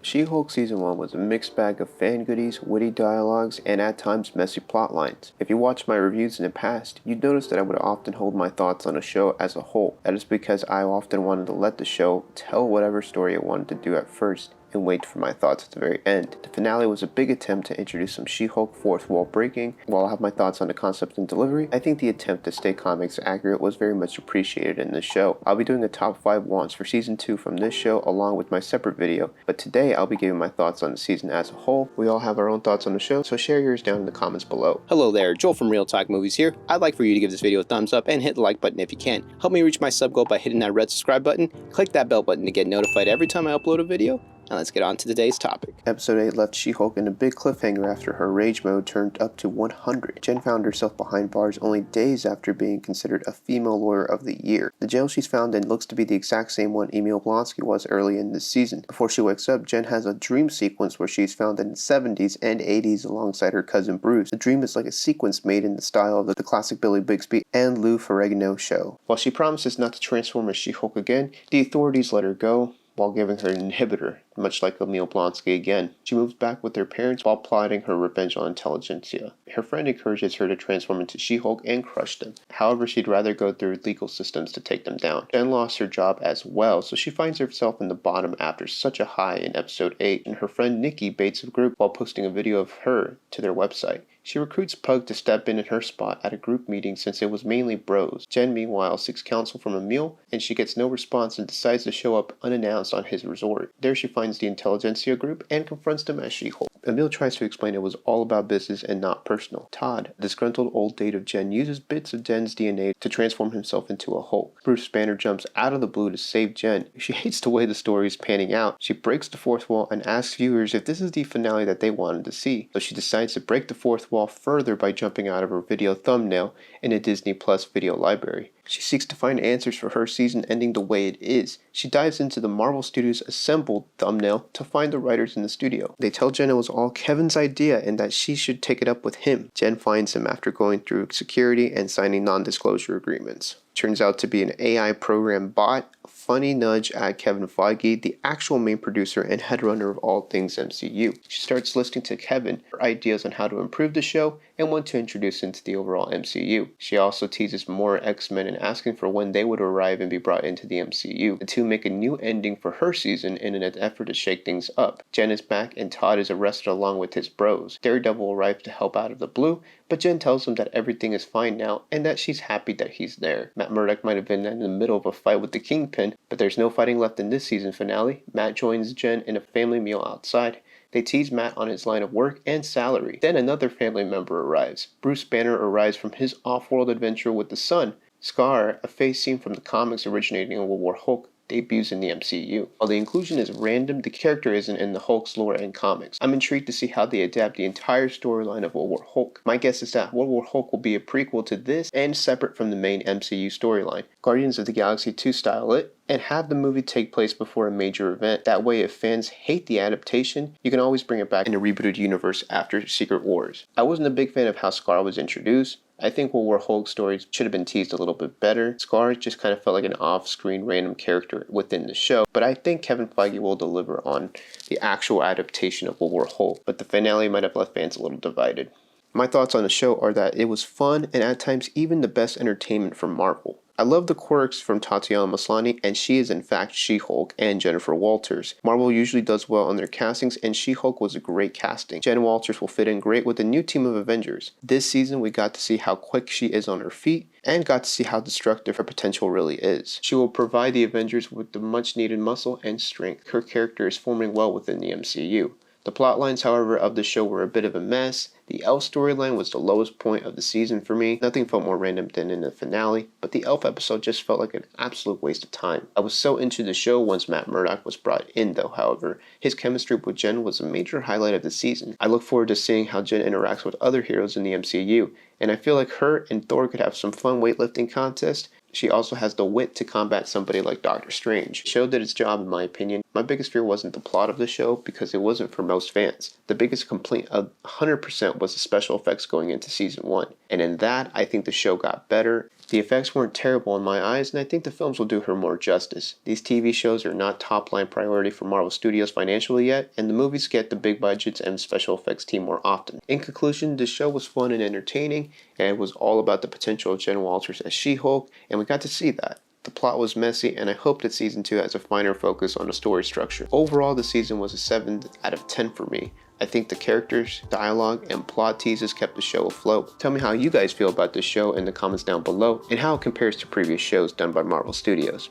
She-Hulk Season 1 was a mixed bag of fan goodies, witty dialogues, and at times messy plotlines. If you watched my reviews in the past, you'd notice that I would often hold my thoughts on a show as a whole. That is because I often wanted to let the show tell whatever story it wanted to do at first, and wait for my thoughts at the very end. The finale was a big attempt to introduce some She-Hulk fourth wall breaking. While I have my thoughts on the concept and delivery, I think the attempt to stay comics accurate was very much appreciated in this show. I'll be doing a top 5 wants for season 2 from this show along with my separate video, but today I'll be giving my thoughts on the season as a whole. We all have our own thoughts on the show, so share yours down in the comments below. Hello there, Joel from Real Talk Movies here. I'd like for you to give this video a thumbs up and hit the like button if you can. Help me reach my sub goal by hitting that red subscribe button. Click that bell button to get notified every time I upload a video. Now let's get on to today's topic. Episode 8 left She-Hulk in a big cliffhanger after her rage mode turned up to 100. Jen found herself behind bars only days after being considered a female lawyer of the year. The jail she's found in looks to be the exact same one Emil Blonsky was early in this season. Before she wakes up, Jen has a dream sequence where she's found in the 70s and 80s alongside her cousin Bruce. The dream is like a sequence made in the style of the classic Billy Bixby and Lou Ferrigno show. While she promises not to transform as She-Hulk again, the authorities let her go while giving her an inhibitor, much like Emil Blonsky again. She moves back with her parents while plotting her revenge on intelligentsia. Her friend encourages her to transform into She-Hulk and crush them. However, she'd rather go through legal systems to take them down. Jen lost her job as well, so she finds herself in the bottom after such a high in episode 8, and her friend Nikki baits the group while posting a video of her to their website. She recruits Pug to step in her spot at a group meeting since it was mainly bros. Jen, meanwhile, seeks counsel from Emil, and she gets no response and decides to show up unannounced on his resort. There she finds the intelligentsia group and confronts them as She-Hulk. Emil tries to explain it was all about business and not personal. Todd, a disgruntled old date of Jen, uses bits of Jen's DNA to transform himself into a Hulk. Bruce Banner jumps out of the blue to save Jen. She hates the way the story is panning out. She breaks the fourth wall and asks viewers if this is the finale that they wanted to see. So she decides to break the fourth wall further by jumping out of her video thumbnail in a Disney Plus video library. She seeks to find answers for her season ending the way it is. She dives into the Marvel Studios assembled thumbnail to find the writers in the studio. They tell Jen it was all Kevin's idea and that she should take it up with him. Jen finds him after going through security and signing non-disclosure agreements. Turns out to be an AI program bot. Funny nudge at Kevin Feige, the actual main producer and headrunner of all things MCU. She starts listening to Kevin for ideas on how to improve the show and want to introduce into the overall MCU. She also teases more X-Men and asking for when they would arrive and be brought into the MCU. The two make a new ending for her season in an effort to shake things up. Jen is back and Todd is arrested along with his bros. Daredevil arrives to help out of the blue, but Jen tells him that everything is fine now and that she's happy that he's there. Matt Murdock might have been in the middle of a fight with the Kingpin, but there's no fighting left in this season finale. Matt joins Jen in a family meal outside. They tease Matt on his line of work and salary. Then another family member arrives. Bruce Banner arrives from his off-world adventure with the Sun. Scar, a face seen from the comics originating in World War Hulk, debuts in the MCU. While the inclusion is random, the character isn't in the Hulk's lore and comics. I'm intrigued to see how they adapt the entire storyline of World War Hulk. My guess is that World War Hulk will be a prequel to this and separate from the main MCU storyline. Guardians of the Galaxy 2 style it, and have the movie take place before a major event. That way, if fans hate the adaptation, you can always bring it back in a rebooted universe after Secret Wars. I wasn't a big fan of how Scar was introduced. I think World War Hulk stories should have been teased a little bit better. Scar just kind of felt like an off-screen random character within the show, but I think Kevin Feige will deliver on the actual adaptation of World War Hulk, but the finale might have left fans a little divided. My thoughts on the show are that it was fun and at times even the best entertainment from Marvel. I love the quirks from Tatiana Maslany, and she is in fact She-Hulk, and Jennifer Walters. Marvel usually does well on their castings, and She-Hulk was a great casting. Jen Walters will fit in great with the new team of Avengers. This season we got to see how quick she is on her feet, and got to see how destructive her potential really is. She will provide the Avengers with the much needed muscle and strength. Her character is forming well within the MCU. The plotlines, however, of the show were a bit of a mess. The Elf storyline was the lowest point of the season for me. Nothing felt more random than in the finale, but the Elf episode just felt like an absolute waste of time. I was so into the show once Matt Murdock was brought in though, however. His chemistry with Jen was a major highlight of the season. I look forward to seeing how Jen interacts with other heroes in the MCU, and I feel like her and Thor could have some fun weightlifting contest. She also has the wit to combat somebody like Doctor Strange. The show did its job in my opinion. My biggest fear wasn't the plot of the show because it wasn't for most fans. The biggest complaint of 100% was the special effects going into season 1. And in that, I think the show got better The effects weren't terrible in my eyes, and I think the films will do her more justice. These TV shows are not top-line priority for Marvel Studios financially yet, and the movies get the big budgets and special effects team more often. In conclusion, this show was fun and entertaining, and it was all about the potential of Jen Walters as She-Hulk, and we got to see that. The plot was messy, and I hope that Season 2 has a finer focus on the story structure. Overall, the season was a 7 out of 10 for me. I think the characters, dialogue, and plot teases kept the show afloat. Tell me how you guys feel about this show in the comments down below, and how it compares to previous shows done by Marvel Studios.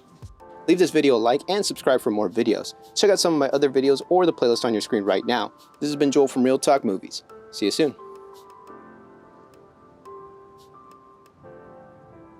Leave this video a like and subscribe for more videos. Check out some of my other videos or the playlist on your screen right now. This has been Joel from Real Talk Movies. See you soon.